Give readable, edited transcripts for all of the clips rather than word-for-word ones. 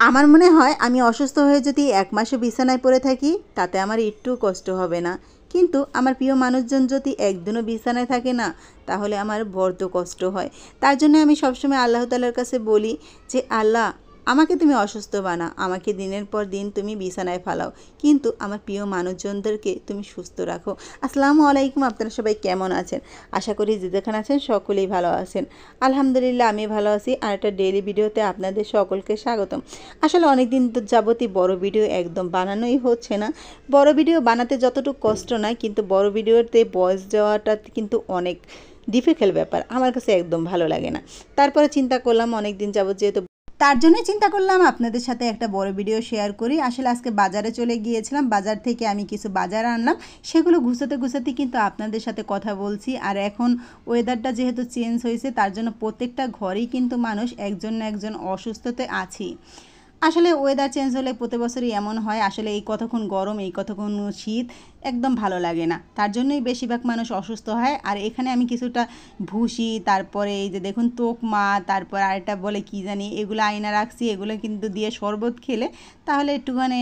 আমার মনে হয় আমি অসুস্থ হয়ে যদি ১ মাসও বিছানায় পড়ে থাকি তাতে আমার একটু কষ্ট হবে না, কিন্তু আমার প্রিয় মানুষজন যদি একদিনও বিছানায় থাকে না তাহলে আমার বড্ড কষ্ট হয়। তার জন্য আমি সবসময় আল্লাহ তাআলার কাছে বলি যে আল্লাহ, আমাকে তুমি অসুস্থ বানা, আমাকে দিনের পর দিন তুমি বিছানায় ফালাও, কিন্তু আমার প্রিয় মানুষজনদেরকে তুমি সুস্থ রাখো। আসসালামু আলাইকুম, আপনারা সবাই কেমন আছেন? আশা করি যে যেখানে আছেন সকলেই ভালো আছেন। আলহামদুলিল্লাহ আমি ভালো আছি। আর একটা ডেইলি ভিডিওতে আপনাদের সকলকে স্বাগতম। আসলে অনেক দিন যাবতই বড় ভিডিও একদম বানানোই হচ্ছে না। বড় ভিডিও বানাতে যতটুকু কষ্ট নয়, কিন্তু বড় ভিডিওতে ভয়েস দেওয়াটা কিন্তু অনেক ডিফিকাল্ট ব্যাপার, আমার কাছে একদম ভালো লাগে না। তারপরে চিন্তা করলাম অনেক দিন যাবত যেহেতু, তার জন্যই চিন্তা করলাম আপনাদের সাথে একটা বড় ভিডিও শেয়ার করি। আসলে আজকে বাজারে চলে গিয়েছিলাম, বাজার থেকে আমি কিছু বাজার আনলাম, সেগুলো গুছাতে গুছাতে কিন্তু আপনাদের সাথে কথা বলছি। আর এখন ওয়েদারটা যেহেতু চেঞ্জ হয়েছে তার জন্য প্রত্যেকটা ঘরেই কিন্তু মানুষ একজন না একজন অসুস্থতে আছি। আসলে ওয়েদার চেঞ্জ হলে প্রতি বছরই এমন হয়, আসলে এই কতক্ষণ গরম এই কতক্ষণ শীত একদম ভালো লাগে না, তার জন্যই বেশিরভাগ মানুষ অসুস্থ হয়। আর এখানে আমি কিছুটা ভুসি, তারপরে এই যে দেখুন তোকমা, তারপর আরেকটা বলে কি জানি, এগুলো আয়না রাখছি, এগুলো কিন্তু দিয়ে শরবত খেলে তাহলে একটুখানি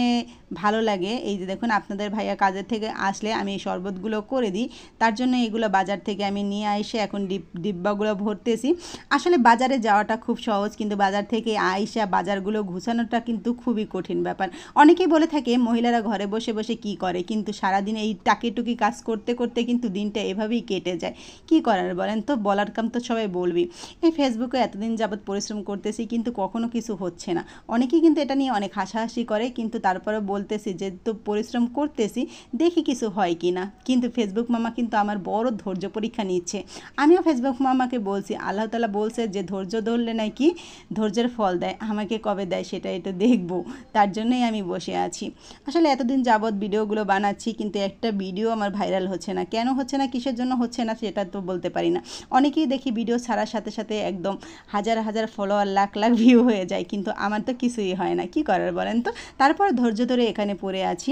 ভালো লাগে। এই যে দেখুন আপনাদের ভাইয়া কাজের থেকে আসলে আমি এই শরবতগুলো করে দিই, তার জন্য এগুলো বাজার থেকে আমি নিয়ে এসে এখন ডিব্বাগুলো ভরতেছি। আসলে বাজারে যাওয়াটা খুব সহজ, কিন্তু বাজার থেকে আইসা বাজারগুলো গুছানোটা কিন্তু খুবই কঠিন ব্যাপার। অনেকেই বলে থাকে মহিলারা ঘরে বসে বসে কি করে, কিন্তু সারাদিন এই টাকিটুকি কাজ করতে করতে কিন্তু দিনটা এভাবেই কেটে যায়। কি করার বলেন তো, বলার কাম তো সবাই বলবি। এই ফেসবুকে এতদিন যাবৎ পরিশ্রম করতেছি কিন্তু কখনো কিছু হচ্ছে না। অনেকেই কিন্তু এটা নিয়ে অনেক হাসাহাসি করে, কিন্তু তারপরে বলতেছি যে তো পরিশ্রম করতেছি, দেখি কিছু হয় কি না। কিন্তু ফেসবুক মামা কিন্তু আমার বড় ধৈর্য পরীক্ষা নিচ্ছে। আমিও ফেসবুক মামাকে বলছি, আল্লাহ তাআলা বলছে যে ধৈর্য ধরলে নাকি ধৈর্যের ফল দেয়, আমাকে কবে দেয় সেটা এটা দেখব, তার জন্যই আমি বসে আছি। আসলে এতদিন যাবৎ ভিডিওগুলো বানাচ্ছি কিন্তু একটা ভিডিও আমার ভাইরাল হচ্ছে না। কেন হচ্ছে না, কিসের জন্য হচ্ছে না সেটা তো বলতে পারি না। অনেকেই দেখি ভিডিও ছাড়ার সাথে সাথে একদম হাজার হাজার ফলোয়ার, লাখ লাখ ভিউ হয়ে যায়, কিন্তু আমার তো কিছুই হয় না। কি করার বলেন তো, তারপরে ধৈর্য ধরে এখানে পড়ে আছি।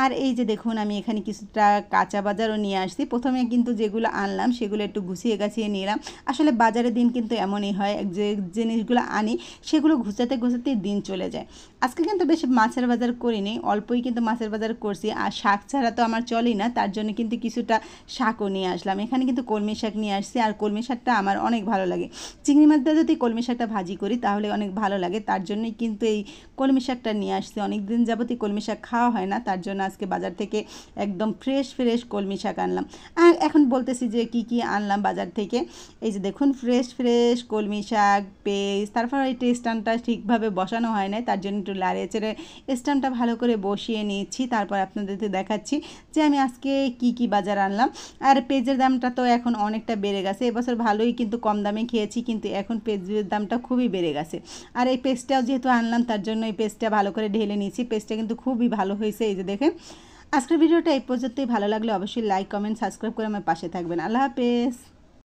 আর এই যে দেখুন আমি এখানে কিছুটা কাঁচা বাজারও নিয়ে আসছি। প্রথমে কিন্তু যেগুলো আনলাম সেগুলো একটু গুছিয়ে গাছিয়ে নিলাম। আসলে বাজারের দিন কিন্তু এমনই হয়, যে জিনিসগুলো আনি সেগুলো গুছাতে গুছাতেই দিন চলে যায়। আজকে কিন্তু বেশি মাছের বাজার করিনি, অল্পই কিন্তু মাছের বাজার করছি। আর শাক ছাড়া তো আমার চলেই না, তার জন্য কিন্তু কিছুটা শাকও নিয়ে আসলাম। এখানে কিন্তু কলমি শাক নিয়ে আসছি, আর কলমি শাকটা আমার অনেক ভালো লাগে। চিংড়ি মাছ দিয়ে যদি কলমি শাকটা ভাজি করি তাহলে অনেক ভালো লাগে, তার জন্যই কিন্তু এই কলমি শাকটা নিয়ে আসছি। অনেক দিন যাবতই কলমি শাক খাওয়া হয় না, তার জন্য আজকে বাজার থেকে একদম ফ্রেশ ফ্রেশ কলমি শাক আনলাম। আর এখন বলতেছি যে কি কি আনলাম বাজার থেকে। এই যে দেখুন ফ্রেশ ফ্রেশ কলমি শাক, পেস্ট, তারপর এই স্ট্যান্ডটা ঠিকভাবে বসানো হয় না, তার জন্য একটু লাড়িয়ে চেড়ে স্ট্যান্ডটা ভালো করে বসিয়ে নিচ্ছি। তারপর আপনাদেরকে দেখাচ্ছি যে আমি আজকে কি কি বাজার আনলাম। আর পেঁয়াজের দামটা তো এখন অনেকটা বেড়ে গেছে, এবছর ভালোই কিন্তু কম দামে খেয়েছি, কিন্তু এখন পেঁয়াজের দামটা খুবই বেড়ে গেছে। আর এই পেস্টটাও যেহেতু আনলাম তার জন্য এই পেস্টটা ভালো করে ঢেলে নিয়েছি। পেস্টটা কিন্তু খুবই ভালো হয়েছে। এই যে দেখেন, আজকের ভিডিওটা এই পর্যন্তই। ভালো লাগলে অবশ্যই লাইক, কমেন্ট, সাবস্ক্রাইব করে আমার পাশে থাকবেন। আল্লাহ হাফেজ।